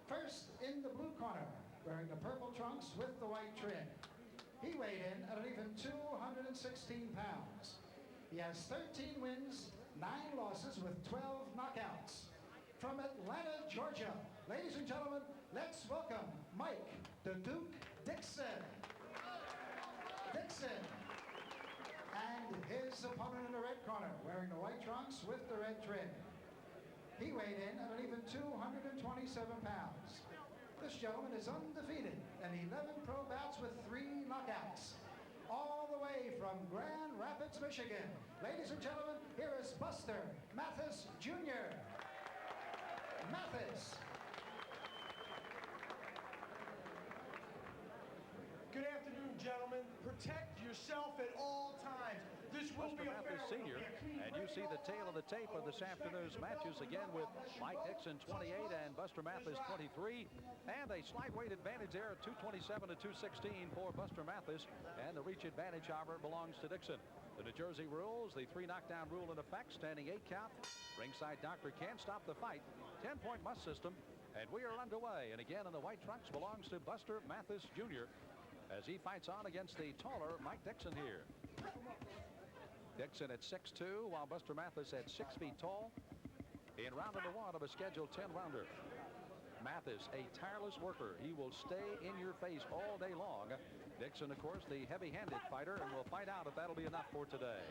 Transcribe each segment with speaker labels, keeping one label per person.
Speaker 1: First in the blue corner, wearing the purple trunks with the white trim. He weighed in at an even 216 pounds. He has 13 wins, 9 losses with 12 knockouts. From Atlanta, Georgia, ladies and gentlemen, let's welcome Mike the Duke Dixon. Dixon. And his opponent in the red corner, wearing the white trunks with the red trim. He weighed in at an even 227 pounds. This gentleman is undefeated in 11 pro bouts with 3 knockouts. All the way from Grand Rapids, Michigan. Ladies and gentlemen, here is Buster Mathis Jr. Mathis.
Speaker 2: Good afternoon, gentlemen. Protect yourself at all times. This will be a
Speaker 3: Mathis Sr. And you see the tail of the tape of this afternoon's matches again with Mike Dixon 28 and Buster Mathis 23. And a slight weight advantage there at 227 to 216 for Buster Mathis. And the reach advantage, however, belongs to Dixon. The New Jersey rules, the 3 knockdown rule in effect, standing 8 count. Ringside doctor can't stop the fight. 10-point must system. And we are underway. And again, in the white trunks belongs to Buster Mathis Jr. as he fights on against the taller Mike Dixon here. Dixon at 6'2", while Buster Mathis at 6 feet tall in round number 1 of a scheduled 10-rounder. Mathis, a tireless worker. He will stay in your face all day long. Dixon, of course, the heavy-handed fighter, and we'll find out if that'll be enough for today.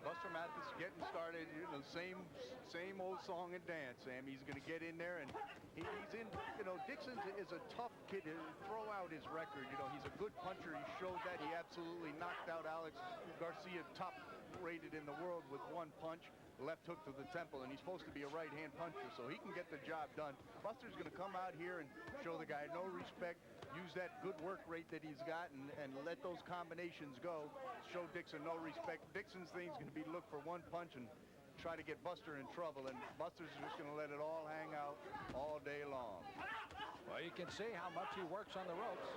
Speaker 4: Buster Mathis getting started, you know, same old song and dance, Sam. He's going to get in there, and he's in, you know, Dixon is a tough kid to throw out his record. You know, he's a good puncher. He showed that. He absolutely knocked out Alex Garcia, top rated in the world, with 1 punch. Left hook to the temple, and he's supposed to be a right-hand puncher, so he can get the job done. Buster's going to come out here and show the guy no respect, use that good work rate that he's got, and let those combinations go. Show Dixon no respect. Dixon's thing's going to be look for 1 punch and try to get Buster in trouble, and Buster's just going to let it all hang out all day long.
Speaker 3: Well, you can see how much he works on the ropes.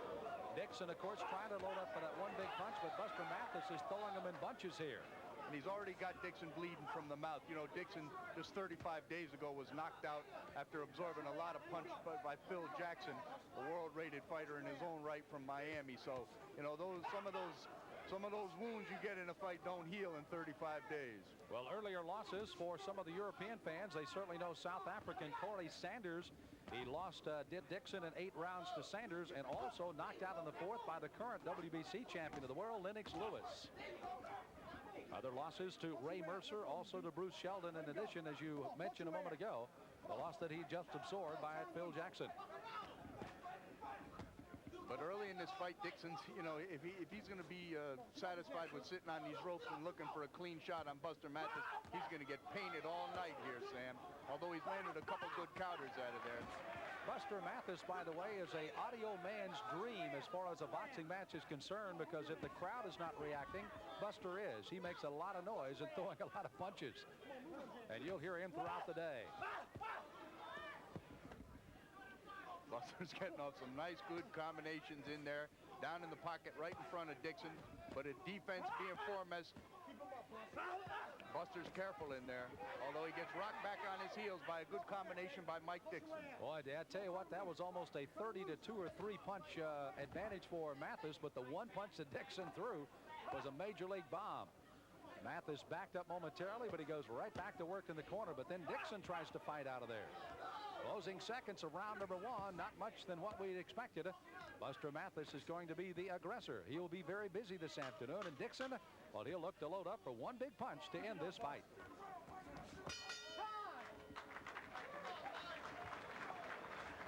Speaker 3: Dixon, of course, trying to load up for that 1 big punch, but Buster Mathis is throwing them in bunches here.
Speaker 4: And he's already got Dixon bleeding from the mouth. You know, Dixon just 35 days ago was knocked out after absorbing a lot of punch by Phil Jackson, a world-rated fighter in his own right from Miami. So, you know, some of those wounds you get in a fight don't heal in 35 days.
Speaker 3: Well, earlier losses for some of the European fans, they certainly know South African Corey Sanders. He lost, did Dixon in 8 rounds to Sanders, and also knocked out in the 4th by the current WBC champion of the world, Lennox Lewis. Other losses to Ray Mercer, also to Bruce Sheldon, in addition, as you mentioned a moment ago, the loss that he just absorbed by Phil Jackson.
Speaker 4: But early in this fight, Dixon's, you know, if he's going to be satisfied with sitting on these ropes and looking for a clean shot on Buster Mathis, he's going to get painted all night here, Sam. Although he's landed a couple good counters out of there.
Speaker 3: Buster Mathis, by the way, is a audio man's dream as far as a boxing match is concerned, because if the crowd is not reacting, Buster is. He makes a lot of noise and throwing a lot of punches. And you'll hear him throughout the day.
Speaker 4: Buster's getting off some nice, good combinations in there, down in the pocket right in front of Dixon. But a defense being foremost, Buster's careful in there, although he gets rocked back on his heels by a good combination by Mike Dixon.
Speaker 3: Boy, I tell you what, that was almost a 30 to 2 or 3 punch advantage for Mathis, but the 1 punch that Dixon threw was a major league bomb. Mathis backed up momentarily, but he goes right back to work in the corner, but then Dixon tries to fight out of there. Closing seconds of round number 1, not much than what we expected. Buster Mathis is going to be the aggressor. He will be very busy this afternoon, and Dixon, well, he'll look to load up for 1 big punch to end this fight.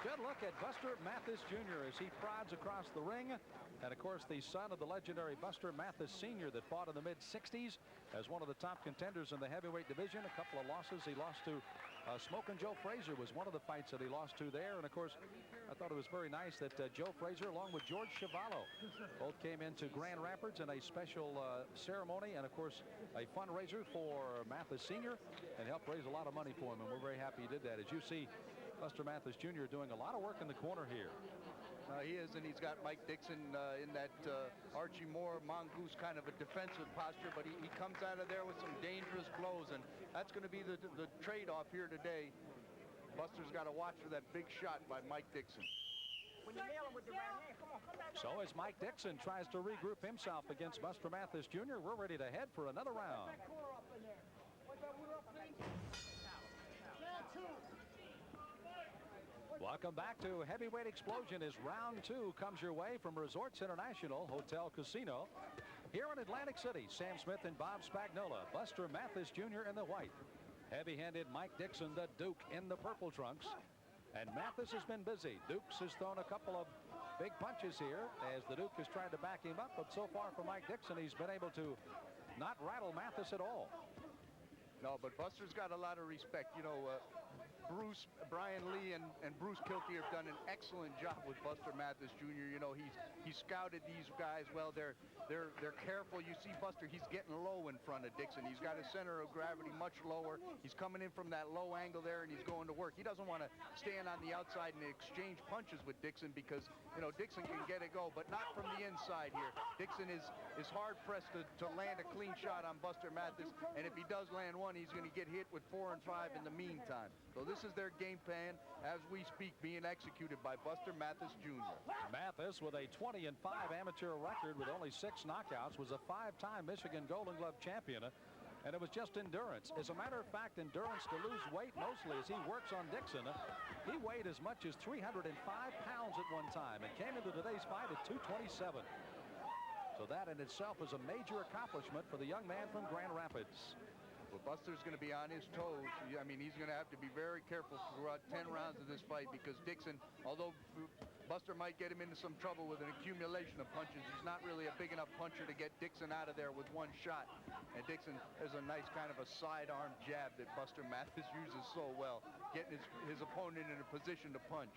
Speaker 3: Good look at Buster Mathis Jr. as he prods across the ring. And, of course, the son of the legendary Buster Mathis Sr. that fought in the mid-60s as one of the top contenders in the heavyweight division. A couple of losses. He lost to Smokin' Joe Frazier was one of the fights that he lost to there. And, of course, I thought it was very nice that Joe Frazier, along with George Chuvalo, both came into Grand Rapids in a special ceremony and, of course, a fundraiser for Mathis Sr. and helped raise a lot of money for him. And we're very happy he did that. As you see, Buster Mathis Jr. doing a lot of work in the corner here.
Speaker 4: He is, and he's got Mike Dixon in that Archie Moore mongoose kind of a defensive posture, but he comes out of there with some dangerous blows, and that's going to be the trade-off here today. Buster's got to watch for that big shot by Mike Dixon.
Speaker 3: So as Mike Dixon tries to regroup himself against Buster Mathis Jr., we're ready to head for another round. Welcome back to Heavyweight Explosion as round 2 comes your way from Resorts International Hotel Casino. Here in Atlantic City, Sam Smith and Bob Spagnola, Buster Mathis Jr. in the white. Heavy-handed Mike Dixon, the Duke, in the purple trunks. And Mathis has been busy. Dukes has thrown a couple of big punches here as the Duke has tried to back him up. But so far for Mike Dixon, he's been able to not rattle Mathis at all.
Speaker 4: No, but Buster's got a lot of respect. You know, Brian Lee and Bruce Kilty have done an excellent job with Buster Mathis Jr. You know, he's scouted these guys well. They're careful. You see Buster, he's getting low in front of Dixon. He's got his center of gravity much lower. He's coming in from that low angle there, and he's going to work. He doesn't want to stand on the outside and exchange punches with Dixon because, you know, Dixon can get it go, but not from the inside here. Dixon is hard-pressed to land a clean shot on Buster Mathis, and if he does land one, he's going to get hit with 4 and 5 in the meantime. So this is their game plan as we speak, being executed by Buster Mathis Jr.
Speaker 3: Mathis, with a 20 and 5 amateur record with only 6 knockouts, was a 5-time Michigan Golden Glove champion, and it was just endurance. As a matter of fact, endurance to lose weight mostly as he works on Dixon. He weighed as much as 305 pounds at one time and came into today's fight at 227. So that in itself is a major accomplishment for the young man from Grand Rapids.
Speaker 4: Well, Buster's going to be on his toes. I mean, he's going to have to be very careful throughout 10 rounds of this fight because Dixon, although Buster might get him into some trouble with an accumulation of punches, he's not really a big enough puncher to get Dixon out of there with one shot. And Dixon has a nice kind of a sidearm jab that Buster Mathis uses so well, getting his opponent in a position to punch.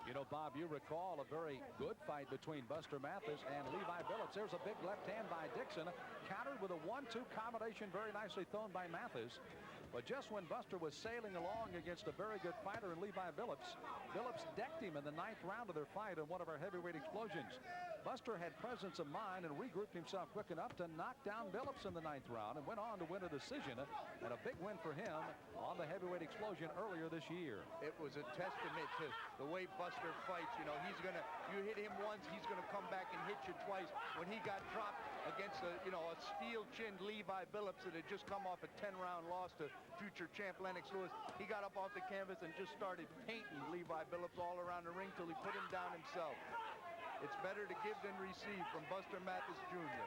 Speaker 3: You know, Bob, you recall a very good fight between Buster Mathis and Levi Billups. There's a big left hand by Dixon, countered with a 1-2 combination, very nicely thrown by Mathis. But just when Buster was sailing along against a very good fighter in Levi Billups, Billups decked him in the 9th round of their fight in one of our heavyweight explosions. Buster had presence of mind and regrouped himself quick enough to knock down Billups in the 9th round and went on to win a decision, and a big win for him on the heavyweight explosion earlier this year.
Speaker 4: It was a testament to the way Buster fights. You know, you hit him once, he's gonna come back and hit you twice. When he got dropped against a steel-chinned Levi Billups that had just come off a 10-round loss to future champ Lennox Lewis, he got up off the canvas and just started painting Levi Billups all around the ring till he put him down himself. It's better to give than receive from Buster Mathis Jr.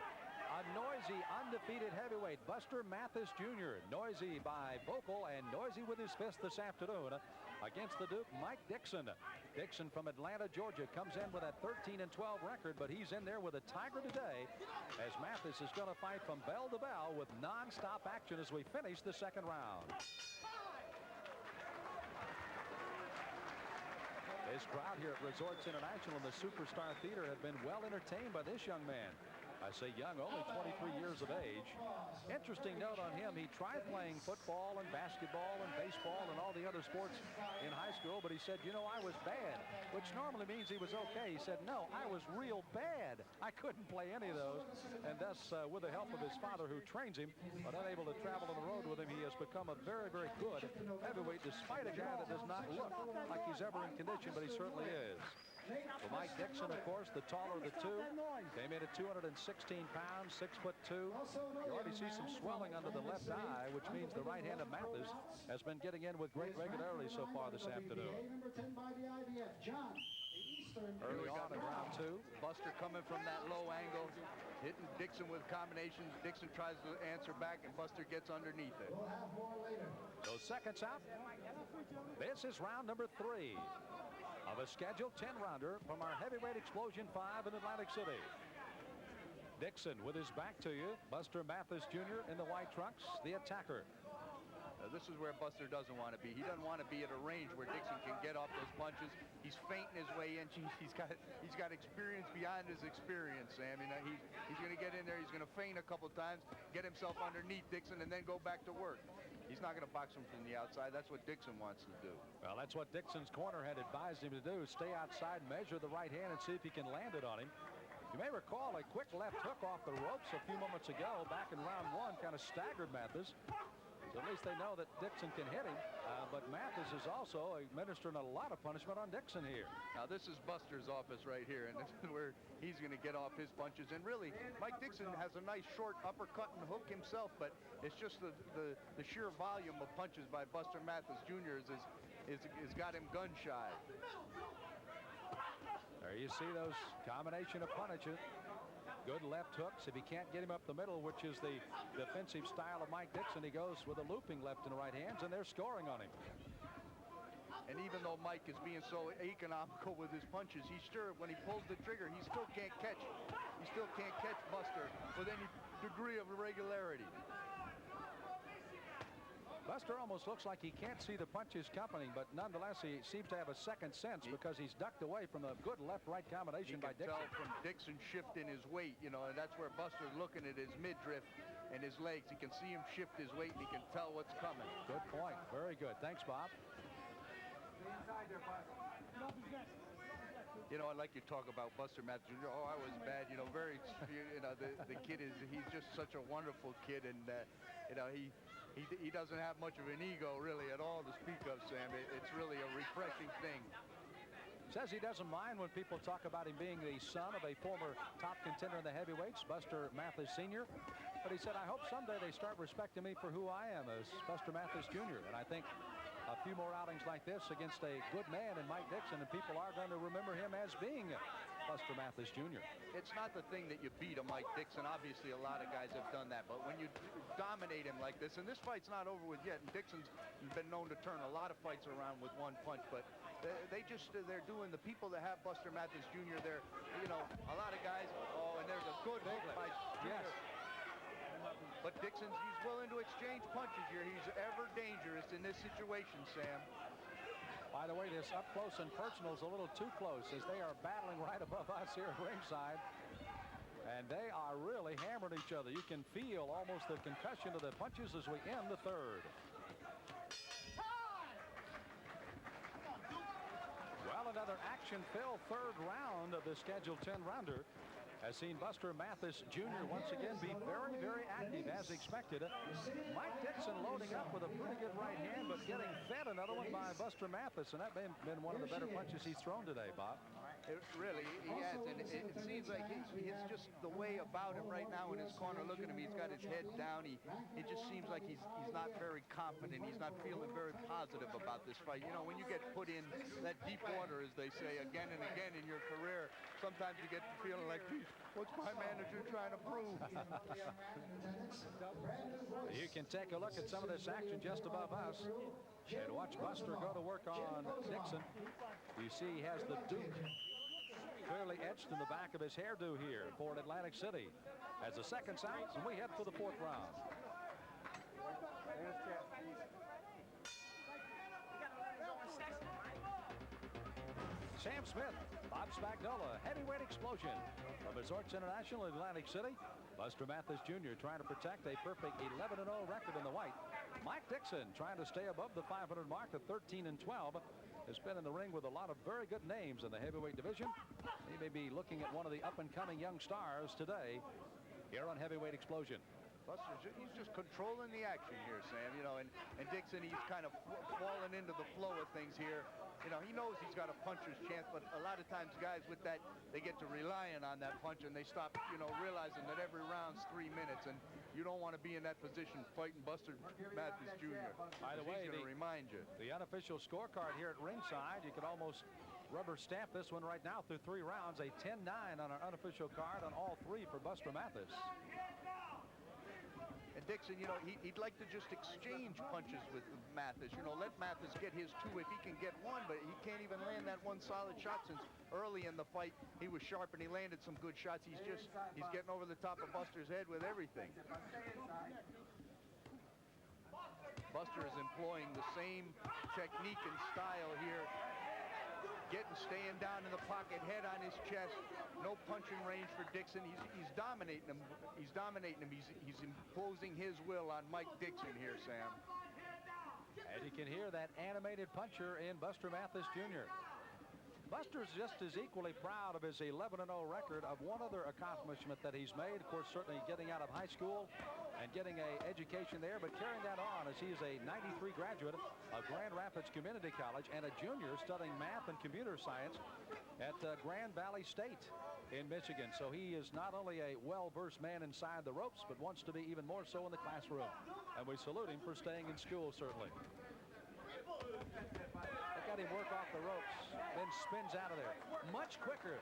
Speaker 3: A noisy, undefeated heavyweight, Buster Mathis Jr. Noisy by vocal and noisy with his fist this afternoon against the Duke, Mike Dixon. Dixon from Atlanta, Georgia, comes in with a 13 and 12 record, but he's in there with a tiger today as Mathis is going to fight from bell to bell with non-stop action as we finish the 2nd round. This crowd here at Resorts International and the Superstar Theater have been well entertained by this young man. I say young, only 23 years of age. Interesting note on him, he tried playing football and basketball and baseball and all the other sports in high school, but he said, you know, I was bad, which normally means he was okay. He said, no, I was real bad. I couldn't play any of those. And thus, with the help of his father who trains him, but unable to travel on the road with him, he has become a very, very good heavyweight, despite a guy that does not look like he's ever in condition, but he certainly is. For Mike Dixon, of course, the taller of the two, came in at 216 pounds, 6'2". You already see some swelling under the left eye, which means the right hand of Mathis has been getting in with great regularity so far this afternoon. Early on in round 2,
Speaker 4: Buster coming from that low angle, hitting Dixon with combinations. Dixon tries to answer back, and Buster gets underneath it.
Speaker 3: So seconds out. This is round number 3 of a scheduled 10-rounder from our heavyweight explosion 5 in Atlantic City. Dixon with his back to you. Buster Mathis Jr. in the white trunks, the attacker.
Speaker 4: This is where Buster doesn't want to be. He doesn't want to be at a range where Dixon can get off those punches. He's feinting his way in. He's got experience beyond his experience, Sam. You know, he's going to get in there. He's going to feint a couple times, get himself underneath Dixon, and then go back to work. He's not going to box him from the outside. That's what Dixon wants to do.
Speaker 3: Well, that's what Dixon's corner had advised him to do. Stay outside, measure the right hand, and see if he can land it on him. You may recall a quick left hook off the ropes a few moments ago back in round 1 kind of staggered Mathis. So So at least they know that Dixon can hit him. But Mathis is also administering a lot of punishment on Dixon here.
Speaker 4: Now this is Buster's office right here, and this is where he's going to get off his punches. And really, Mike Dixon has a nice short uppercut and hook himself, but it's just the sheer volume of punches by Buster Mathis Jr. is got him gun shy.
Speaker 3: There you see those combination of punches. Good left hooks. If he can't get him up the middle, which is the defensive style of Mike Dixon, he goes with a looping left and right hands, and they're scoring on him.
Speaker 4: And even though Mike is being so economical with his punches, he's sure when he pulls the trigger, he still can't catch. He still can't catch Buster with any degree of irregularity.
Speaker 3: Buster almost looks like he can't see the punches coming, but nonetheless he seems to have a second sense because he's ducked away from a good left-right combination by Dixon.
Speaker 4: You can tell from Dixon shifting his weight, you know, and that's where Buster's looking at his midriff and his legs. He can see him shift his weight, and he can tell what's coming.
Speaker 3: Good point. Very good. Thanks, Bob.
Speaker 4: You know, I like you talk about Buster Mathis. Oh, I was bad. You know, you know, the kid he's just such a wonderful kid, and you know, he doesn't have much of an ego really at all to speak of, Sam. It's really a refreshing thing.
Speaker 3: Says he doesn't mind when people talk about him being the son of a former top contender in the heavyweights, Buster Mathis Sr. But he said, I hope someday they start respecting me for who I am as Buster Mathis Jr. And I think a few more outings like this against a good man in Mike Dixon, and people are going to remember him as being Buster Mathis Jr.
Speaker 4: It's not the thing that you beat a Mike Dixon. Obviously, a lot of guys have done that. But when you dominate him like this, and this fight's not over with yet, and Dixon's been known to turn a lot of fights around with one punch, but they're doing, the people that have Buster Mathis Jr., they're, you know, a lot of guys, oh, and there's a good hook by Jr.
Speaker 3: Yes.
Speaker 4: But Dixon's, he's willing to exchange punches here. He's ever dangerous in this situation, Sam.
Speaker 3: By the way, this up close and personal is a little too close as they are battling right above us here at ringside. And they are really hammering each other. You can feel almost the concussion of the punches as we end the third. Well, another action-filled third round of the scheduled 10-rounder has seen Buster Mathis Jr. once again be very, very active as expected. Mike Dixon loading up with a pretty good right hand, but getting fed another one by Buster Mathis, and that may have been one of the better punches he's thrown today, Bob.
Speaker 4: It really, he has, and it seems like it's just the way about him right now in his corner. Look at him, he's got his head down. It just seems like he's not very confident. He's not feeling very positive about this fight. You know, when you get put in that deep water, as they say, again and again in your career, sometimes you get the feeling like, geez, what's my manager trying to prove?
Speaker 3: You can take a look at some of this action just above us and watch Buster go to work on Dixon. You see he has the Duke clearly etched in the back of his hairdo here for Atlantic City. As the seconds out, and we head for the fourth round. Sam Smith, Bob Spagnola, heavyweight explosion. From Resorts International in Atlantic City, Buster Mathis Jr. trying to protect a perfect 11-0 record in the white. Mike Dixon trying to stay above the 500 mark at 13-12. Has been in the ring with a lot of very good names in the heavyweight division. He may be looking at one of the up-and-coming young stars today here on Heavyweight Explosion.
Speaker 4: Buster's, he's just controlling the action here, Sam. You know, and Dixon, he's kind of falling into the flow of things here. You know, he knows he's got a puncher's chance, but a lot of times guys with that, they get to relying on that punch, and they stop, you know, realizing that every round's 3 minutes, and you don't want to be in that position fighting Buster Mathis Jr.
Speaker 3: By the way,
Speaker 4: he's going to remind you.
Speaker 3: The unofficial scorecard here at ringside, you could almost rubber stamp this one right now through 3 rounds. A 10-9 on our unofficial card on all 3 for Buster Mathis.
Speaker 4: And Dixon, you know, he'd like to just exchange punches with Mathis. You know, let Mathis get his 2 if he can get 1, but he can't even land that one solid shot since early in the fight he was sharp and he landed some good shots. He's getting over the top of Buster's head with everything. Buster is employing the same technique and style here. Staying down in the pocket, head on his chest. No punching range for Dixon. He's dominating him. He's dominating him. He's imposing his will on Mike Dixon here, Sam.
Speaker 3: And you can hear that animated puncher in Buster Mathis Jr. Buster's just as equally proud of his 11-0 record of one other accomplishment that he's made. Of course, certainly getting out of high school and getting an education there, but carrying that on as he is a 93 graduate of Grand Rapids Community College and a junior studying math and computer science at Grand Valley State in Michigan. So he is not only a well-versed man inside the ropes, but wants to be even more so in the classroom. And we salute him for staying in school, certainly. Look at him work off the ropes, then spins out of there. Much quicker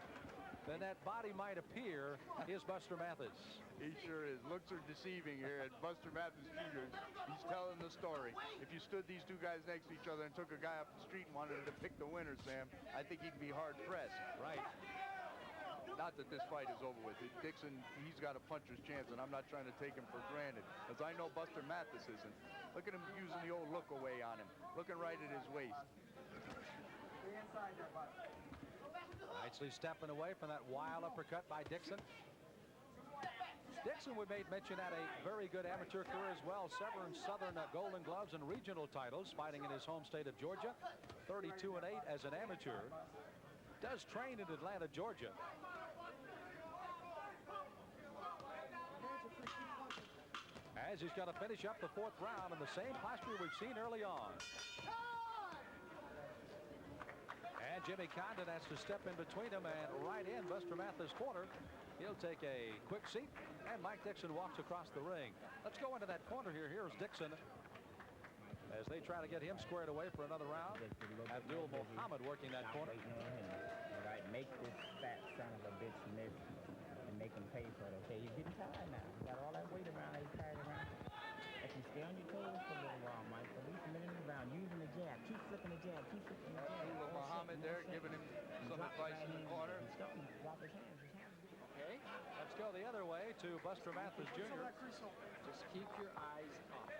Speaker 3: than that body might appear is Buster Mathis.
Speaker 4: He sure is. Looks are deceiving here at Buster Mathis Jr. He's telling the story. If you stood these two guys next to each other and took a guy up the street and wanted to pick the winner, Sam, I think he'd be hard-pressed.
Speaker 3: Right.
Speaker 4: Not that this fight is over with. Dixon, he's got a puncher's chance, and I'm not trying to take him for granted, because I know Buster Mathis isn't. Look at him using the old look away on him, looking right at his waist.
Speaker 3: Nicely stepping away from that wild uppercut by Dixon. Dixon, we made mention, had a very good amateur career as well. Several Southern Golden Gloves and regional titles, fighting in his home state of Georgia. 32-8 as an amateur. Does train in Atlanta, Georgia. As he's got to finish up the fourth round in the same posture we've seen early on. And Jimmy Condon has to step in between him and right in Buster Mathis' corner. He'll take a quick seat, and Mike Dixon walks across the ring. Let's go into that corner here. Here's Dixon as they try to get him squared away for another round. Abdul Muhammad working that corner.
Speaker 5: All right, make this fat son of a bitch miss and make him pay for it. Okay, he's getting tired now. You got all that weight around, he's tired around. If you stay on your toes for a little while, Mike, at least a minute in the round, using the jab, keep flipping the jab, keep flipping the jab.
Speaker 4: Muhammad there giving him some advice in the corner.
Speaker 5: He's starting to drop his hands.
Speaker 3: Okay, let's go the other way to Buster Mathis Jr.
Speaker 6: Just keep your eyes up.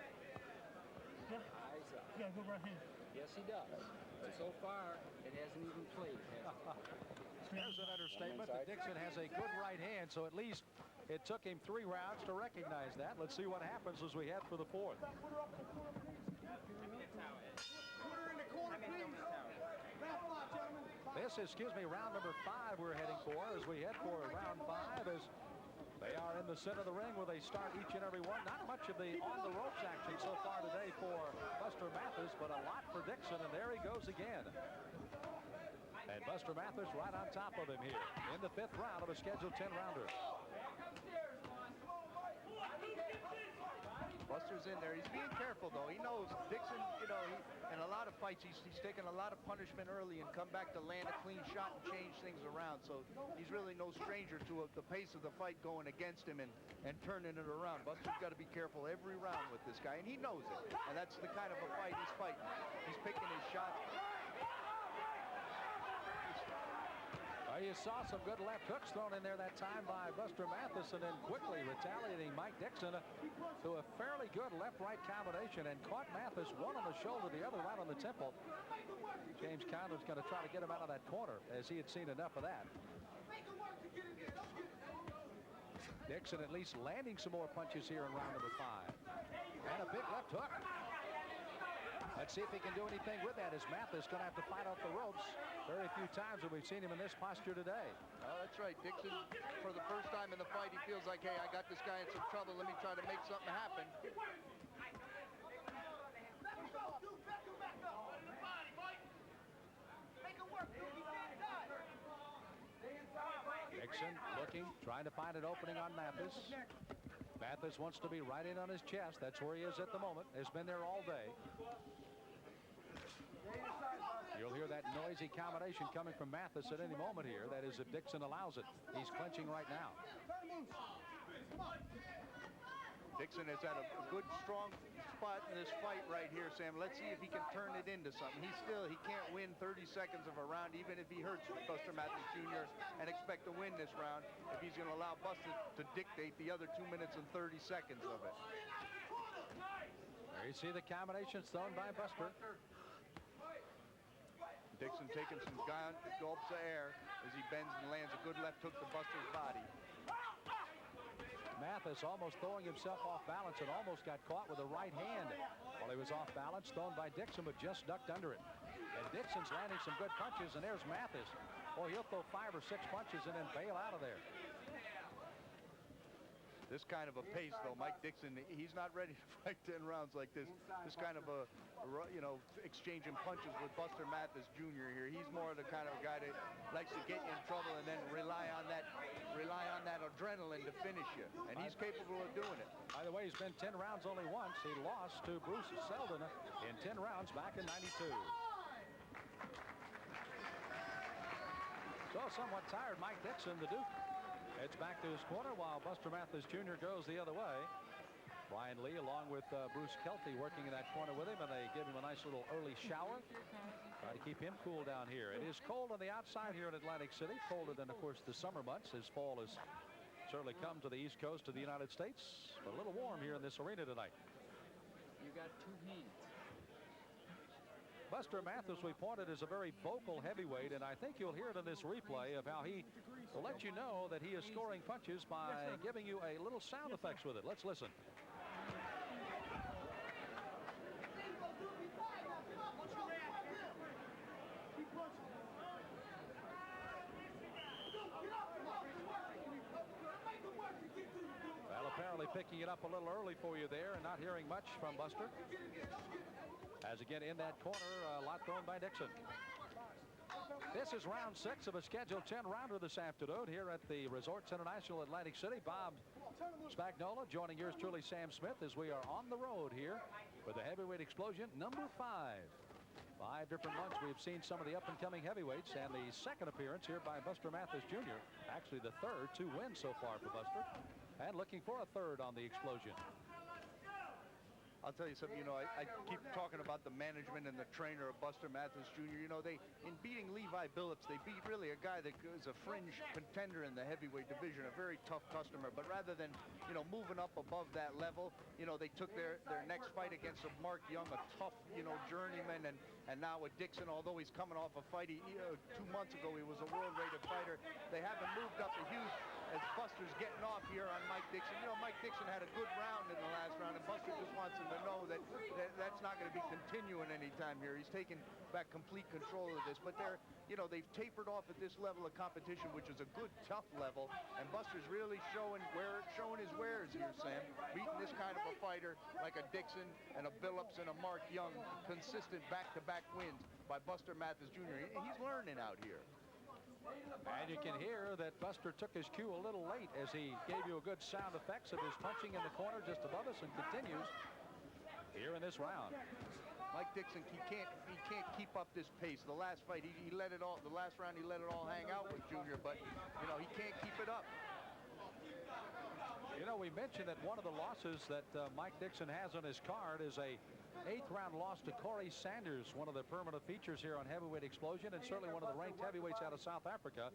Speaker 6: Eyes up.
Speaker 5: You gotta go right here.
Speaker 6: Yes, he does. But so far, it hasn't even played.
Speaker 3: There's an understatement that Dixon has a good right hand, so at least it took him 3 rounds to recognize that. Let's see what happens as we head for the fourth. This is, round number 5 we're heading for as we head for round 5 as they are in the center of the ring where they start each and every one. Not much of the on-the-ropes action so far today for Buster Mathis, but a lot for Dixon, and there he goes again. And Buster Mathis right on top of him here in the 5th round of a scheduled 10-rounder.
Speaker 4: Buster's in there. He's being careful, though. He knows Dixon, in a lot of fights, he's taken a lot of punishment early and come back to land a clean shot and change things around. So he's really no stranger to the pace of the fight going against him and turning it around. Buster's got to be careful every round with this guy, and he knows it. And that's the kind of a fight he's fighting. He's picking his shots.
Speaker 3: You saw some good left hooks thrown in there that time by Buster Mathis, and then quickly retaliating Mike Dixon to a fairly good left-right combination and caught Mathis one on the shoulder, the other right on the temple. James Condon's going to try to get him out of that corner as he had seen enough of that. Dixon at least landing some more punches here in round number 5. And a big left hook. Let's see if he can do anything with that, as Mathis going to have to fight off the ropes. Very few times have we seen him in this posture today.
Speaker 4: Oh, that's right. Dixon, for the first time in the fight, he feels like, hey, I got this guy in some trouble. Let me try to make something happen.
Speaker 3: Dixon looking, trying to find an opening on Mathis. Mathis wants to be right in on his chest. That's where he is at the moment. Has been there all day. You'll hear that noisy combination coming from Mathis at any moment here. That is if Dixon allows it. He's clinching right now.
Speaker 4: Dixon has had a good, strong spot in this fight right here, Sam. Let's see if he can turn it into something. He can't win 30 seconds of a round, even if he hurts Buster Mathis Jr. and expect to win this round if he's going to allow Buster to dictate the other 2 minutes and 30 seconds of it.
Speaker 3: There you see the combinations thrown by Buster.
Speaker 4: Dixon taking some gulps of air as he bends and lands a good left hook to Buster's body.
Speaker 3: Mathis almost throwing himself off balance and almost got caught with the right hand while he was off balance, thrown by Dixon, but just ducked under it. And Dixon's landing some good punches, and there's Mathis. Boy, he'll throw 5 or 6 punches and then bail out of there.
Speaker 4: This kind of a pace, though, Mike Dixon, he's not ready to fight 10 rounds like this. This kind of a, you know, exchanging punches with Buster Mathis Jr. here. He's more the kind of guy that likes to get you in trouble and then rely on that adrenaline to finish you. And he's capable of doing it.
Speaker 3: By the way, he's been 10 rounds only once. He lost to Bruce Seldon in 10 rounds back in '92. So somewhat tired Mike Dixon, the Duke, heads back to his corner while Buster Mathis Jr. goes the other way. Brian Lee along with Bruce Kelty working in that corner with him, and they give him a nice little early shower. Try to keep him cool down here. It is cold on the outside here in Atlantic City, colder than, of course, the summer months, as fall has certainly come to the East Coast of the United States. But a little warm here in this arena tonight.
Speaker 6: You got 2 hands.
Speaker 3: Buster Mathis, we pointed, is a very vocal heavyweight, and I think you'll hear it in this replay of how he will let you know that he is scoring punches by giving you a little sound effects with it. Let's listen. Well, apparently picking it up a little early for you there and not hearing much from Buster. As again in that corner, a lot thrown by Dixon. This is round 6 of a scheduled 10-rounder this afternoon here at the Resorts International Atlantic City. Bob Spagnola joining yours truly, Sam Smith, as we are on the road here with the heavyweight explosion number 5. 5 different months we've seen some of the up-and-coming heavyweights, and the second appearance here by Buster Mathis Jr. Actually the third, 2 wins so far for Buster, and looking for a third on the explosion.
Speaker 4: I'll tell you something, you know, I keep talking about the management and the trainer of Buster Mathis Jr. You know, in beating Levi Billups, they beat really a guy that is a fringe contender in the heavyweight division, a very tough customer. But rather than, you know, moving up above that level, you know, they took their next fight against Mark Young, a tough, you know, journeyman, and now with Dixon, although he's coming off a fight, 2 months ago he was a world-rated fighter. They haven't moved up a huge as Buster's getting off here on Mike Dixon. You know, Mike Dixon had a good round in the last round, and Buster just wants him to know that that's not going to be continuing anytime here. He's taken back complete control of this. But they're, you know, they've tapered off at this level of competition, which is a good, tough level. And Buster's really showing his wares here, Sam. Beating this kind of a fighter like a Dixon and a Billups and a Mark Young. Consistent back-to-back wins by Buster Mathis Jr. He's learning out here.
Speaker 3: And you can hear that Buster took his cue a little late as he gave you a good sound effects of his punching in the corner just above us, and continues here in this round.
Speaker 4: Mike Dixon, he can't keep up this pace. The last fight, he let it all. The last round, he let it all hang out with Junior, but you know he can't keep it up.
Speaker 3: You know, we mentioned that one of the losses that Mike Dixon has on his card is a 8th-round loss to Corey Sanders, one of the permanent features here on Heavyweight Explosion, and certainly one of the ranked heavyweights out of South Africa.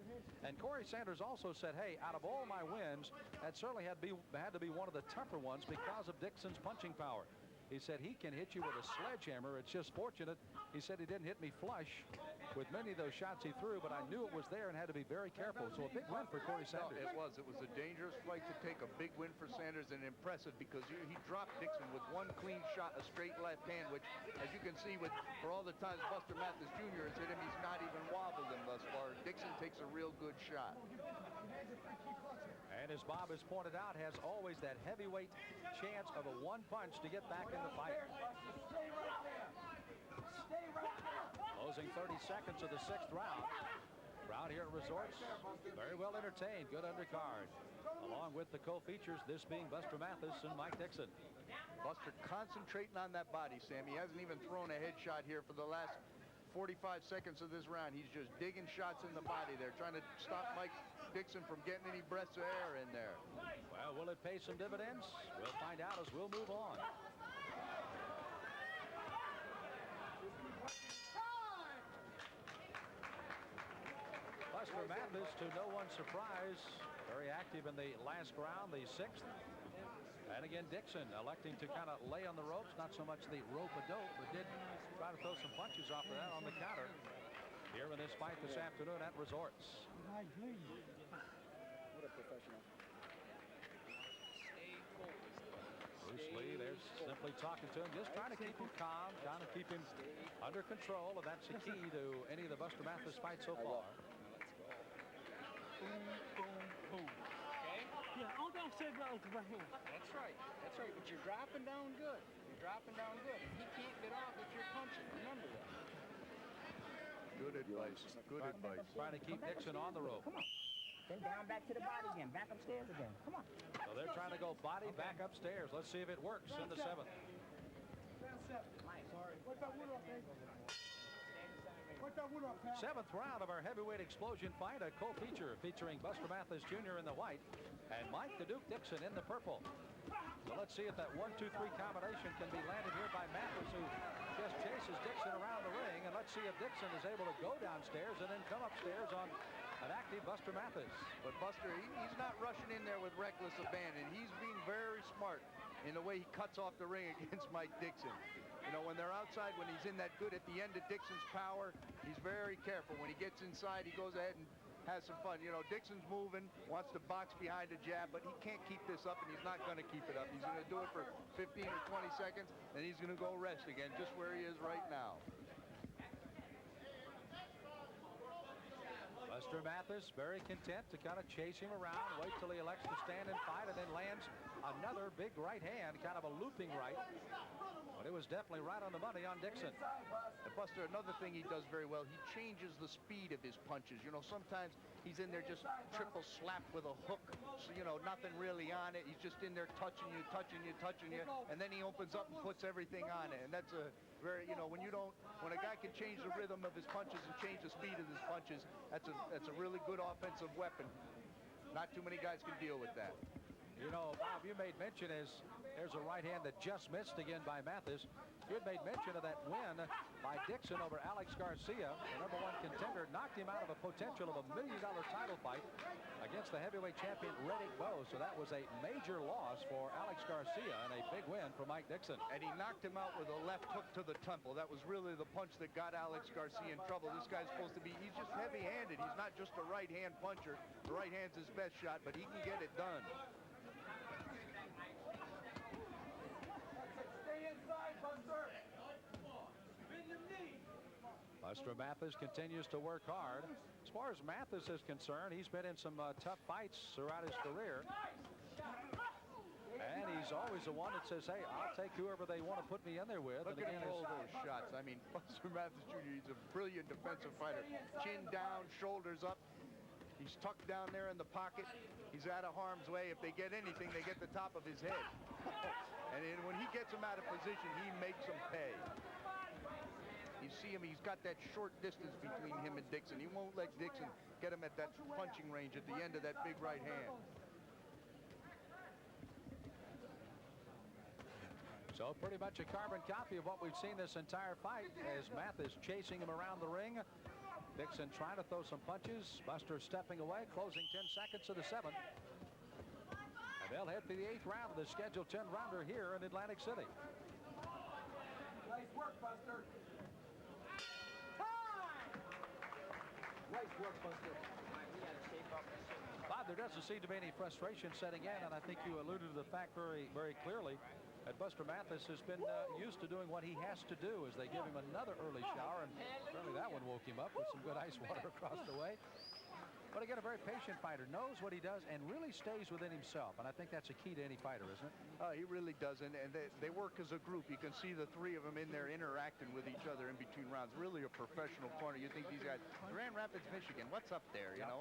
Speaker 3: And Corey Sanders also said, hey, out of all my wins, that certainly had to be one of the tougher ones because of Dixon's punching power. He said he can hit you with a sledgehammer. It's just fortunate. He said he didn't hit me flush with many of those shots he threw, but I knew it was there and had to be very careful. So a big win for Corey Sanders.
Speaker 4: No, it was a dangerous fight to take. A big win for Sanders, and impressive because he dropped Dixon with one clean shot, a straight left hand, which, as you can see, for all the times Buster Mathis Jr. has hit him, he's not even wobbled him thus far. Dixon takes a real good shot.
Speaker 3: And as Bob has pointed out, has always that heavyweight chance of a one punch to get back in the fight. Closing 30 seconds of the 6th round. Crowd here at Resorts, very well entertained, good undercard. Along with the co-features, this being Buster Mathis and Mike Dixon.
Speaker 4: Buster concentrating on that body, Sam. He hasn't even thrown a headshot here for the last 45 seconds of this round. He's just digging shots in the body there, trying to stop Mike Dixon from getting any breaths of air in there.
Speaker 3: Well, will it pay some dividends? We'll find out as we'll move on. Buster Mathis, to no one's surprise, very active in the last round, the 6th. And again, Dixon electing to kind of lay on the ropes, not so much the rope-a-dope, but did try to throw some punches off of that on the counter here in this fight this afternoon at Resorts.
Speaker 6: What a professional. Stay focused.
Speaker 3: Bruce Bruce Lee. They're simply talking to him, just trying to keep him calm, trying to keep him under control, and that's the key to any of the Buster Mathis fights so far.
Speaker 6: Boom, boom, boom. Okay?
Speaker 7: Yeah, all that said about the right hand.
Speaker 6: That's right. That's right. But you're dropping down good. You're dropping down good. He can't get off if you're punching. Remember that.
Speaker 4: Good advice. Good advice.
Speaker 3: Trying to keep Dixon on the rope.
Speaker 5: Come on. Then down back to the body again. Back upstairs again. Come on.
Speaker 3: So they're trying to go body back upstairs. Let's see if it works in the 7th.
Speaker 2: Round 7. Sorry. What's that wood off, Dave? What's that wood off, pal?
Speaker 3: 7th round of our heavyweight explosion fight, a co-feature featuring Buster Mathis Jr. in the white and Mike the Duke Dixon in the purple. So let's see if that 1-2-3 combination can be landed here by Mathis, who just chases Dixon around the ring. And let's see if Dixon is able to go downstairs and then come upstairs on an active Buster Mathis.
Speaker 4: But Buster, he's not rushing in there with reckless abandon. He's being very smart in the way he cuts off the ring against Mike Dixon. You know, when they're outside, when he's in that good at the end of Dixon's power, he's very careful. When he gets inside, he goes ahead and has some fun. You know, Dixon's moving, wants to box behind a jab, but he can't keep this up, and he's not going to keep it up. He's going to do it for 15 or 20 seconds, and he's going to go rest again, just where he is right now.
Speaker 3: Buster Mathis very content to kind of chase him around, wait till he elects to stand and fight, and then lands another big right hand, kind of a looping right. But it was definitely right on the money on Dixon.
Speaker 4: And Buster, another thing he does very well, he changes the speed of his punches. You know, sometimes he's in there just triple slapped with a hook, so, you know, nothing really on it. He's just in there touching you, and then he opens up and puts everything on it. And that's a very, you know, when a guy can change the rhythm of his punches and change the speed of his punches, that's a really good offensive weapon. Not too many guys can deal with that.
Speaker 3: You know, Bob, you made mention there's a right hand that just missed again by Mathis. You had made mention of that win by Dixon over Alex Garcia, the #1 contender, knocked him out of a potential of $1 million title fight against the heavyweight champion Riddick Bowe. So that was a major loss for Alex Garcia and a big win for Mike Dixon.
Speaker 4: And he knocked him out with a left hook to the temple. That was really the punch that got Alex Garcia in trouble. This guy's supposed to be, he's just heavy-handed. He's not just a right-hand puncher. The right hand's his best shot, but he can get it done.
Speaker 3: Buster Mathis continues to work hard. As far as Mathis is concerned, he's been in some tough fights throughout his career. And he's always the one that says, hey, I'll take whoever they want to put me in there with.
Speaker 4: Look at him roll those shots. I mean, Buster Mathis Jr., he's a brilliant defensive fighter. Chin down, shoulders up. He's tucked down there in the pocket. He's out of harm's way. If they get anything, they get the top of his head. And then when he gets them out of position, he makes them pay. You see him, he's got that short distance between him and Dixon. He won't let Dixon get him at that punching range at the end of that big right hand.
Speaker 3: So pretty much a carbon copy of what we've seen this entire fight, as Mathis chasing him around the ring. Dixon trying to throw some punches. Buster stepping away, closing 10 seconds of the 7th. And they'll head to the 8th round of the scheduled 10-rounder here in Atlantic City.
Speaker 2: Nice work, Buster. Nice work, Buster.
Speaker 3: Bob, there doesn't seem to be any frustration setting in, and I think you alluded to the fact very, very clearly that Buster Mathis has been used to doing what he has to do as they give him another early shower, and certainly that one woke him up with some good ice water across the way. But again, a very patient fighter, knows what he does, and really stays within himself. And I think that's a key to any fighter, isn't it?
Speaker 4: He really does, and they work as a group. You can see the three of them in there interacting with each other in between rounds. Really a professional corner. You think these guys, Grand Rapids, Michigan, what's up there? You know,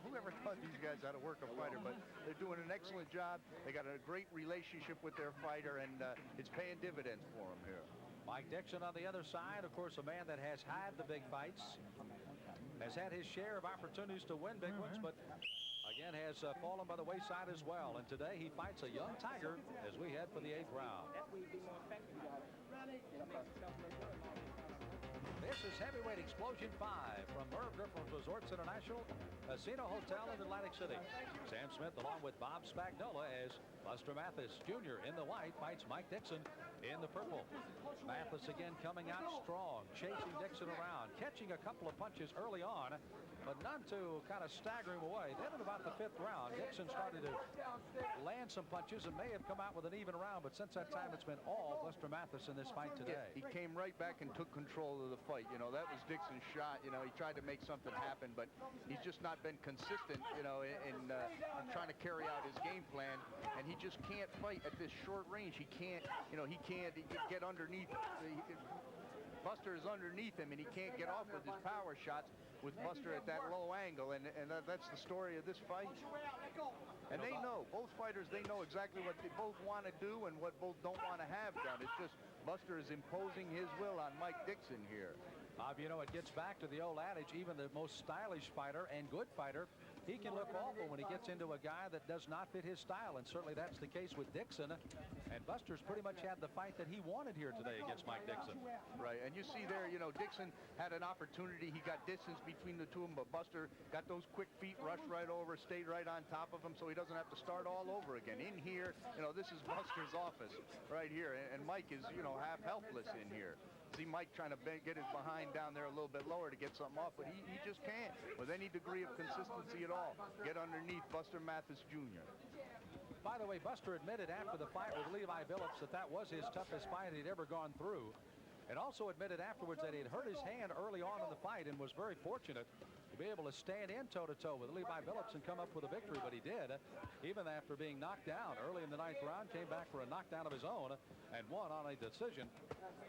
Speaker 4: whoever taught these guys how to work a fighter? But they're doing an excellent job. They got a great relationship with their fighter, and it's paying dividends for them here.
Speaker 3: Mike Dixon on the other side, of course, a man that has had the big fights, has had his share of opportunities to win big ones, but again has fallen by the wayside as well. And today he fights a young tiger as we head for the 8th round.
Speaker 5: That way you'd be more effective.
Speaker 3: This is Heavyweight Explosion 5 from Merv Griffin Resorts International Casino Hotel in Atlantic City. Sam Smith along with Bob Spagnola as Buster Mathis Jr. in the white fights Mike Dixon in the purple. Mathis again coming out strong, chasing Dixon around, catching a couple of punches early on, but none to kind of stagger him away. Then in about the 5th round, Dixon started to land some punches and may have come out with an even round, but since that time it's been all Buster Mathis in this fight today.
Speaker 4: He came right back and took control of the fight. You know, that was Dixon's shot. You know, he tried to make something happen, but he's just not been consistent, you know, in trying to carry out his game plan, and he just can't fight at this short range. He can't, you know, he can't get underneath. Buster is underneath him, and he can't get off with his power shots with Buster at that low angle, and that's the story of this fight. And they know, both fighters, they know exactly what they both want to do and what both don't want to have done. It's just Buster is imposing his will on Mike Dixon here.
Speaker 3: Bob, you know, it gets back to the old adage, even the most stylish fighter and good fighter, he can look awful when he gets into a guy that does not fit his style, and certainly that's the case with Dixon. And Buster's pretty much had the fight that he wanted here today against Mike Dixon.
Speaker 4: Right, and you see there, you know, Dixon had an opportunity. He got distance between the two of them, but Buster got those quick feet, rushed right over, stayed right on top of him, so he doesn't have to start all over again. In here, you know, this is Buster's office right here, and Mike is, you know, half helpless in here. See Mike trying to get his behind down there a little bit lower to get something off, but he just can't with any degree of consistency at all get underneath Buster Mathis Jr.
Speaker 3: By the way, Buster admitted after the fight with Levi Billups that that was his toughest fight he'd ever gone through, and also admitted afterwards that he had hurt his hand early on in the fight and was very fortunate to be able to stand in toe-to-toe with Levi Billups and come up with a victory, but he did. Even after being knocked down early in the 9th round, came back for a knockdown of his own and won on a decision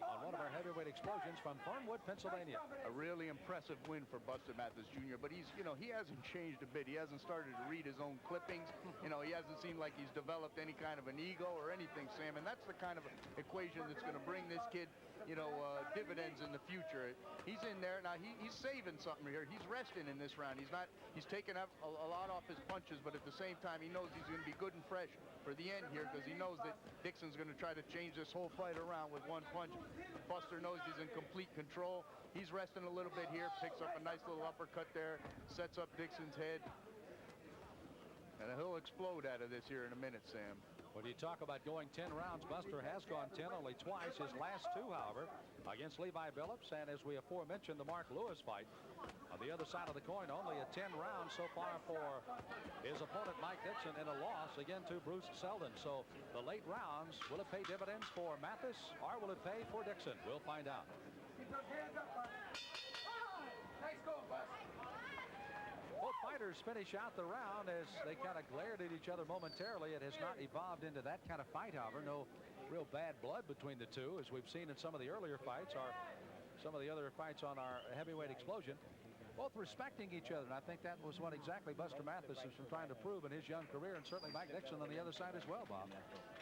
Speaker 3: on one of our heavyweight explosions from Fernwood, Pennsylvania.
Speaker 4: A really impressive win for Buster Mathis Jr., but he's, you know, he hasn't changed a bit. He hasn't started to read his own clippings. You know, he hasn't seemed like he's developed any kind of an ego or anything, Sam, and that's the kind of equation that's going to bring this kid, you know, dividends in the future. He's in there now. He's saving something here. He's resting in this round. He's taking up a lot off his punches, but at the same time, he knows he's going to be good and fresh for the end here because he knows that Dixon's going to try to change this whole fight around with one punch. Buster knows he's in complete control. He's resting a little bit here, picks up a nice little uppercut there, sets up Dixon's head, and he'll explode out of this here in a minute, Sam.
Speaker 3: When you talk about going 10 rounds, Buster has gone 10 only twice. His last two, however, against Levi Billups, and as we aforementioned, the Mark Lewis fight. On the other side of the coin, only a 10 rounds so far for his opponent, Mike Dixon, in a loss, again, to Bruce Selden. So the late rounds, will it pay dividends for Mathis, or will it pay for Dixon? We'll find out. Both fighters finish out the round as they kind of glared at each other momentarily. It has not evolved into that kind of fight, however. No real bad blood between the two, as we've seen in some of the earlier fights, or some of the other fights on our heavyweight explosion. Both respecting each other, and I think that was what exactly Buster Mathis has been trying to prove in his young career, and certainly Mike Dixon on the other side as well, Bob.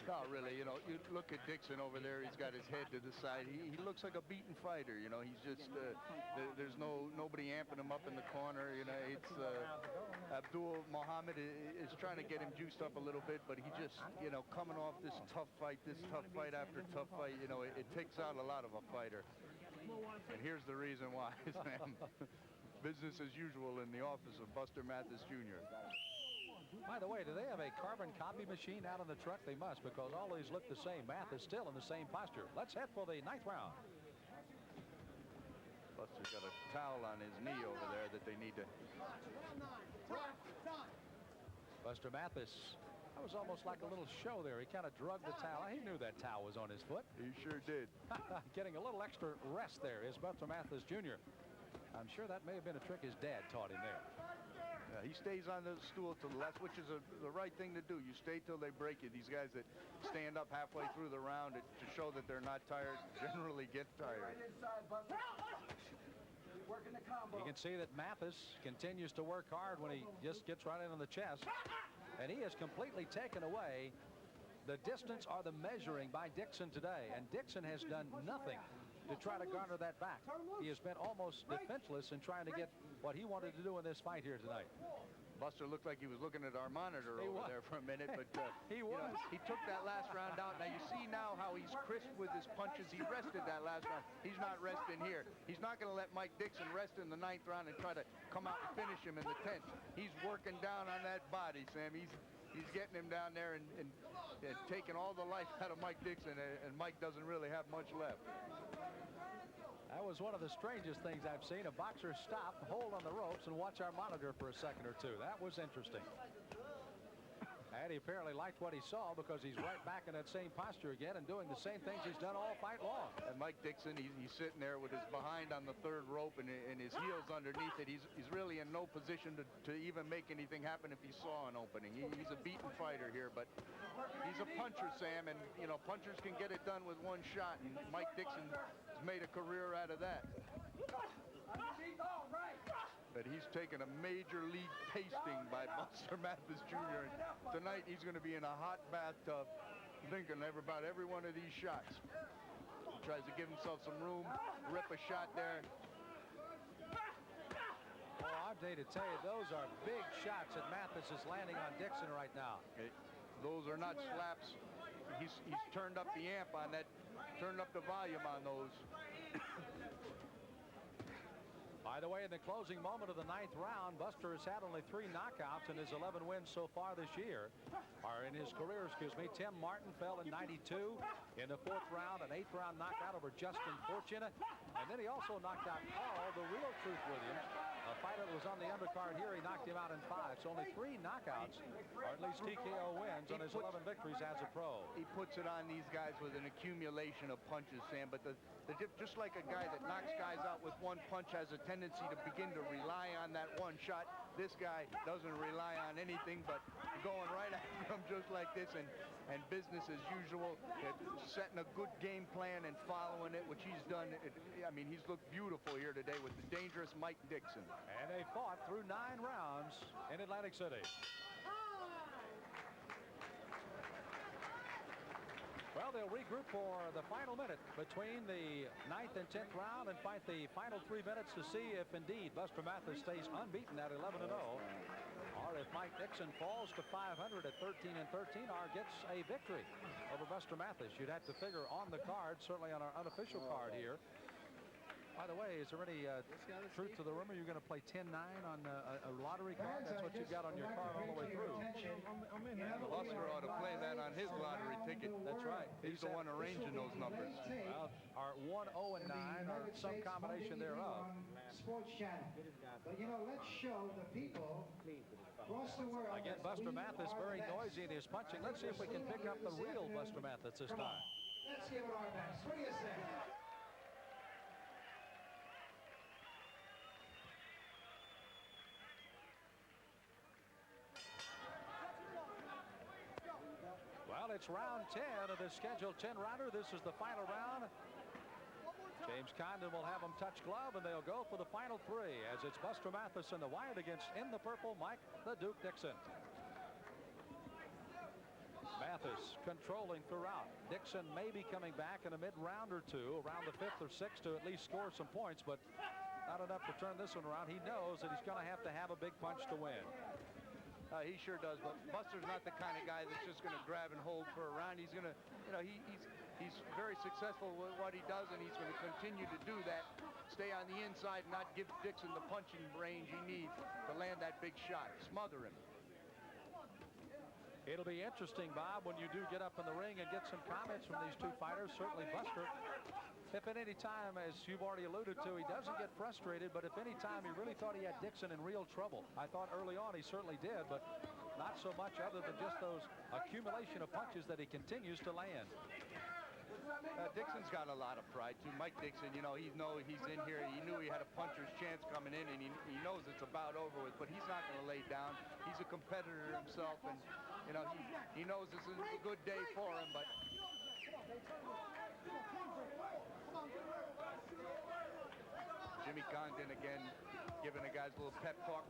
Speaker 4: No, really, you know, you look at Dixon over there, he's got his head to the side. He looks like a beaten fighter, you know. He's just, there's nobody amping him up in the corner, you know. It's Abdul Muhammad is trying to get him juiced up a little bit, but he just, you know, coming off this tough fight after tough fight, you know, it takes out a lot of a fighter. And here's the reason why, Sam. Business as usual in the office of Buster Mathis Jr.
Speaker 3: By the way, do they have a carbon copy machine out in the truck? They must, because all these look the same. Mathis still in the same posture. Let's head for the 9th round.
Speaker 4: Buster's got a towel on his knee over there that they need to...
Speaker 3: Buster Mathis, that was almost like a little show there. He kind of drugged the towel. He knew that towel was on his foot.
Speaker 4: He sure did.
Speaker 3: Getting a little extra rest there is Buster Mathis Jr. I'm sure that may have been a trick his dad taught him there.
Speaker 4: Yeah, he stays on the stool till the last, which is the right thing to do. You stay till they break you. These guys that stand up halfway through the round to show that they're not tired generally get tired.
Speaker 3: You can see that Mathis continues to work hard when he just gets right into the chest. And he has completely taken away the distance or the measuring by Dixon today. And Dixon has done nothing to try to garner that back. He has been almost defenseless in trying to get what he wanted to do in this fight here tonight.
Speaker 4: Buster looked like he was looking at our monitor over there for a minute, but
Speaker 3: he
Speaker 4: took that last round out. Now you see now how he's crisp with his punches. He rested that last round. He's not resting here. He's not going to let Mike Dixon rest in the 9th round and try to come out and finish him in the 10th. He's working down on that body, Sam. He's getting him down there and taking all the life out of Mike Dixon, and Mike doesn't really have much left.
Speaker 3: That was one of the strangest things I've seen. A boxer stop, hold on the ropes, and watch our monitor for a second or two. That was interesting. And he apparently liked what he saw, because he's right back in that same posture again and doing the same things he's done all fight long.
Speaker 4: And Mike Dixon, he's sitting there with his behind on the 3rd rope and his heels underneath it. He's really in no position to even make anything happen if he saw an opening. He's a beaten fighter here, but he's a puncher, Sam, and you know, punchers can get it done with one shot, and Mike Dixon has made a career out of that. But he's taken a major league pasting by Buster Mathis Jr. And tonight he's going to be in a hot bathtub thinking about every one of these shots. He tries to give himself some room, rip a shot there.
Speaker 3: Well, I'm going to tell you, those are big shots that Mathis is landing on Dixon right now.
Speaker 4: Those are not slaps. He's turned up the amp on that, turned up the volume on those.
Speaker 3: By the way, in the closing moment of the 9th round, Buster has had only 3 knockouts in his 11 wins so far this year. Or in his career, excuse me. Tim Martin fell in 92 in the 4th round, an 8th round knockout over Justin Fortune. And then he also knocked out Carl, the real Truth Williams, a fighter that was on the undercard here. He knocked him out in 5. So only 3 knockouts, or at least TKO wins on his 11 victories as a pro.
Speaker 4: He puts it on these guys with an accumulation of punches, Sam. But just like a guy that knocks guys out with one punch has a tendency to begin to rely on that one shot, this guy doesn't rely on anything but going right after him just like this, and business as usual, setting a good game plan and following it, which he's done. I mean, he's looked beautiful here today with the dangerous Mike Dixon.
Speaker 3: And they fought through 9 rounds in Atlantic City. Well, they'll regroup for the final minute between the 9th and 10th round and fight the final 3 minutes to see if indeed Buster Mathis stays unbeaten at 11-0, or if Mike Dixon falls to 500 at 13-13, or gets a victory over Buster Mathis. You'd have to figure on the card, certainly on our unofficial card here. By the way, is there any truth to the rumor you're going to play 10-9 on a lottery card? That's what you've got on your card all the way through.
Speaker 4: Buster ought to play that on his lottery ticket.
Speaker 3: That's right.
Speaker 4: He's the one arranging those numbers.
Speaker 3: Well, are 1, 0, and 9, or some combination thereof.
Speaker 1: Sports Channel. But you know, let's show the people across the world.
Speaker 3: Again, Buster Mathis very noisy in his punching. Let's see if we can pick up the real Buster Mathis this time.
Speaker 1: Let's give it our best. What do you say?
Speaker 3: Well, it's round 10 of the scheduled 10-rounder. This is the final round. James Condon will have them touch glove, and they'll go for the final 3, as it's Buster Mathis in the white against, in the purple, Mike the Duke Dixon. Mathis controlling throughout. Dixon may be coming back in a mid-round or 2, around the 5th or 6th, to at least score some points, but not enough to turn this one around. He knows that he's going to have a big punch to win.
Speaker 4: He sure does, but Buster's not the kind of guy that's just going to grab and hold for a round. He's going to, you know, he's very successful with what he does, and he's going to continue to do that. Stay on the inside and not give Dixon the punching range he needs to land that big shot. Smother him.
Speaker 3: It'll be interesting, Bob, when you do get up in the ring and get some comments from these 2 fighters. Certainly Buster, if at any time, as you've already alluded to, he doesn't get frustrated, but if any time he really thought he had Dixon in real trouble. I thought early on he certainly did, but not so much other than just those accumulation of punches that he continues to land.
Speaker 4: Dixon's got a lot of pride, too. Mike Dixon, you know, he's in here. He knew he had a puncher's chance coming in, and he knows it's about over with, but he's not going to lay down. He's a competitor himself, and, you know, he knows this is a good day for him, but... Jimmy Condon again giving the guys a little pep talk.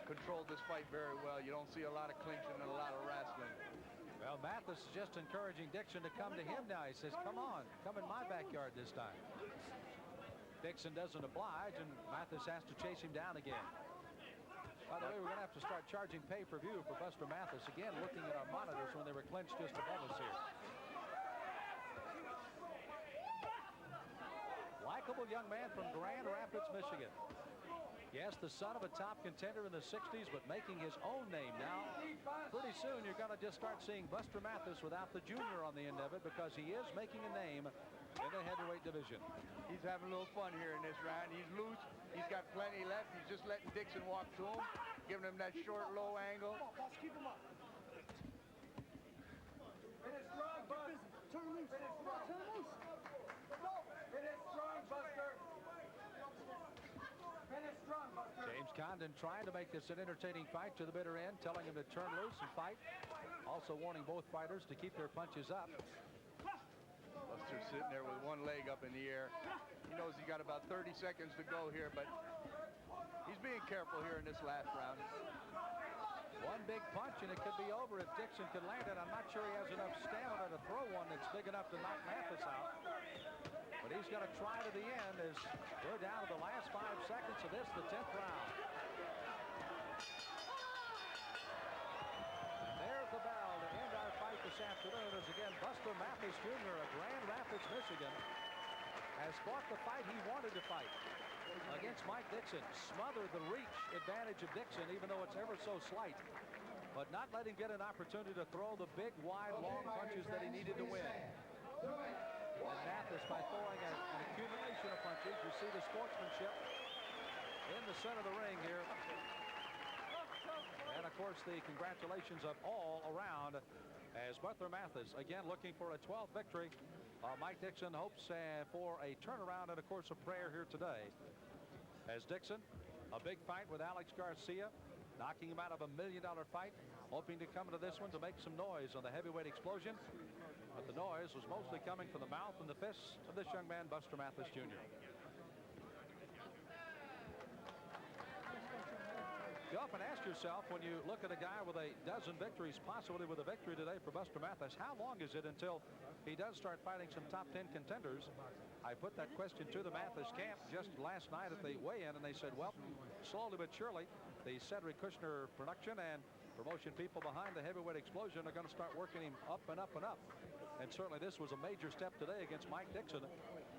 Speaker 4: Controlled this fight very well. You don't see a lot of clinching and a lot of wrestling.
Speaker 3: Well, Mathis is just encouraging Dixon to come to him now. He says, come on, come in my backyard this time. Dixon doesn't oblige, and Mathis has to chase him down again. By the way, we're going to have to start charging pay-per-view for Buster Mathis. Again, looking at our monitors when they were clinched just above us here. Likeable young man from Grand Rapids, Michigan. Yes, the son of a top contender in the 60s, but making his own name now. Pretty soon, you're going to just start seeing Buster Mathis without the junior on the end of it, because he is making a name in the heavyweight division.
Speaker 4: He's having a little fun here in this round. He's loose. He's got plenty left. He's just letting Dixon walk to him, giving him that short, low angle.
Speaker 2: Come on, boss, keep him up. Finish strong, Buzz. Turn loose. Finish strong. Turn loose. No. Finish strong, Buster. Finish strong, Buster.
Speaker 3: James Condon trying to make this an entertaining fight to the bitter end, telling him to turn loose and fight. Also warning both fighters to keep their punches up.
Speaker 4: Buster's sitting there with one leg up in the air. He knows he got about 30 seconds to go here, but he's being careful here in this last round.
Speaker 3: One big punch and it could be over if Dixon can land it. I'm not sure he has enough stamina to throw one that's big enough to knock Mathis out. But he's going to try to the end as we're down to the last 5 seconds of this, the 10th round. And there's the bell to end our fight this afternoon as again Buster Mathis Jr. of Grand Rapids, Michigan, has fought the fight he wanted to fight against Mike Dixon. Smothered the reach advantage of Dixon, even though it's ever so slight, but not let him get an opportunity to throw the big, wide, long punches that he needed to win. And Mathis, by throwing an accumulation of punches, you see the sportsmanship in the center of the ring here. And of course the congratulations of all around as Buster Mathis again looking for a 12th victory. Mike Dixon hopes for a turnaround and of course a prayer here today as Dixon, a big fight with Alex Garcia, knocking him out of $1 million fight, hoping to come into this one to make some noise on the heavyweight explosion, but the noise was mostly coming from the mouth and the fists of this young man Buster Mathis Jr. You often ask yourself when you look at a guy with a dozen victories, possibly with a victory today for Buster Mathis, how long is it until he does start fighting some top 10 contenders? I put that question to the Mathis camp just last night at the weigh-in, and they said, well, slowly but surely, the Cedric Kushner production and promotion people behind the heavyweight explosion are going to start working him up and up and up. And certainly this was a major step today against Mike Dixon.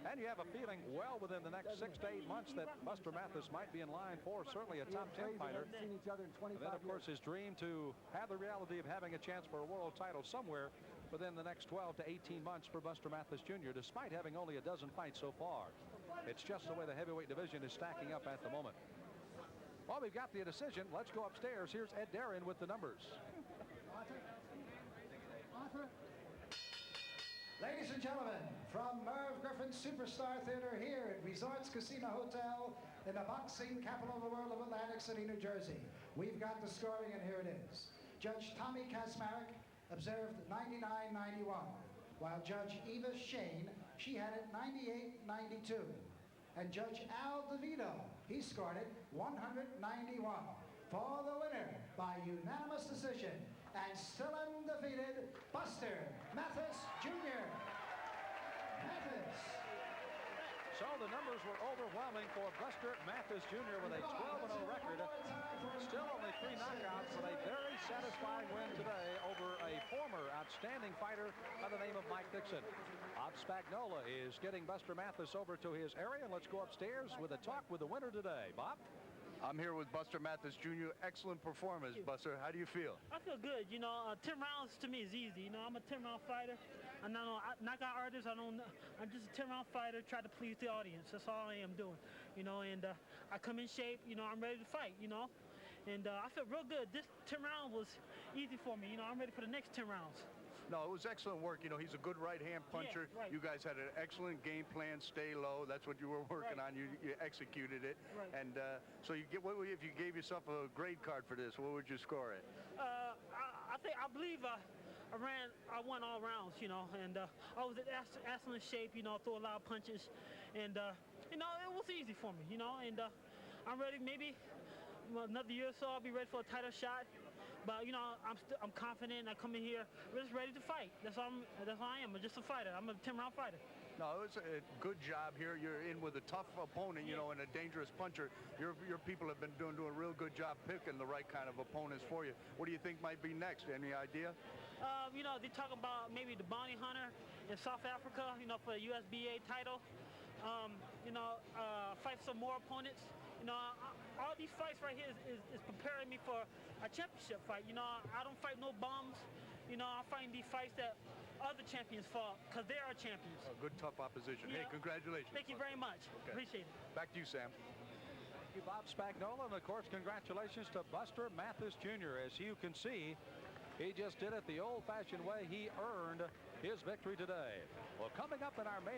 Speaker 3: And you have a feeling well within the next 6 to 8 months that Buster Mathis might be in line for certainly a top 10 fighter. And then, of course, his dream to have the reality of having a chance for a world title somewhere within the next 12 to 18 months for Buster Mathis Jr., despite having only a dozen fights so far. It's just the way the heavyweight division is stacking up at the moment. Well, we've got the decision. Let's go upstairs. Here's Ed Darren with the numbers.
Speaker 1: Ladies and gentlemen, from Merv Griffin's Superstar Theater here at Resorts Casino Hotel in the boxing capital of the world of Atlantic City, New Jersey. We've got the scoring, and here it is. Judge Tommy Kasmarek observed 99-91, while Judge Eva Shane, she had it 98-92. And Judge Al DeVito, he scored it 191 for the winner by unanimous decision and still undefeated, Buster Mathis Jr. Mathis.
Speaker 3: So the numbers were overwhelming for Buster Mathis Jr. with a 12-0 record. Still only 3 knockouts, but a very satisfying win today over a former outstanding fighter by the name of Mike Dixon. Bob Spagnola is getting Buster Mathis over to his area. Let's go upstairs with a talk with the winner today. Bob?
Speaker 4: I'm here with Buster Mathis Jr. Excellent performance, Buster. How do you feel?
Speaker 7: I feel good. You know, 10 rounds to me is easy. You know, I'm a 10-round fighter. I'm not a knockout artist. I'm just a 10-round fighter. Try to please the audience. That's all I am doing. You know, and I come in shape. You know, I'm ready to fight. You know, and I feel real good. This 10 round was easy for me. You know, I'm ready for the next 10 rounds.
Speaker 4: No, it was excellent work. You know, he's a good right-hand puncher.
Speaker 7: Yeah, right.
Speaker 4: You guys had an excellent game plan, stay low. That's what you were working on. You executed it.
Speaker 7: Right.
Speaker 4: And so you get, if you gave yourself a grade card for this, what would you score it?
Speaker 7: I believe I won all rounds, you know, and I was in excellent shape, you know, threw a lot of punches, and you know, it was easy for me, you know, and I'm ready. Maybe another year or so I'll be ready for a title shot. But you know, I'm confident. I come in here just ready to fight. That's all I am. I'm just a fighter. I'm a 10-round fighter.
Speaker 4: No, it was a good job here. You're in with a tough opponent, you know, and a dangerous puncher. Your people have been doing a real good job picking the right kind of opponents for you. What do you think might be next? Any idea?
Speaker 7: You know, they talk about maybe the bounty hunter in South Africa, you know, for the USBA title. You know, fight some more opponents. You know, all these fights right here is preparing me for a championship fight. You know, I don't fight no bums. You know, I'm fighting these fights that other champions fought because they are champions.
Speaker 4: Good, tough opposition.
Speaker 7: Yeah.
Speaker 4: Hey, congratulations.
Speaker 7: Thank you very much.
Speaker 4: Okay.
Speaker 7: Appreciate it.
Speaker 4: Back to you, Sam.
Speaker 3: Thank you, Bob Spagnola, and of course, congratulations to Buster Mathis Jr. As you can see, he just did it the old-fashioned way. He earned his victory today. Well, coming up in our main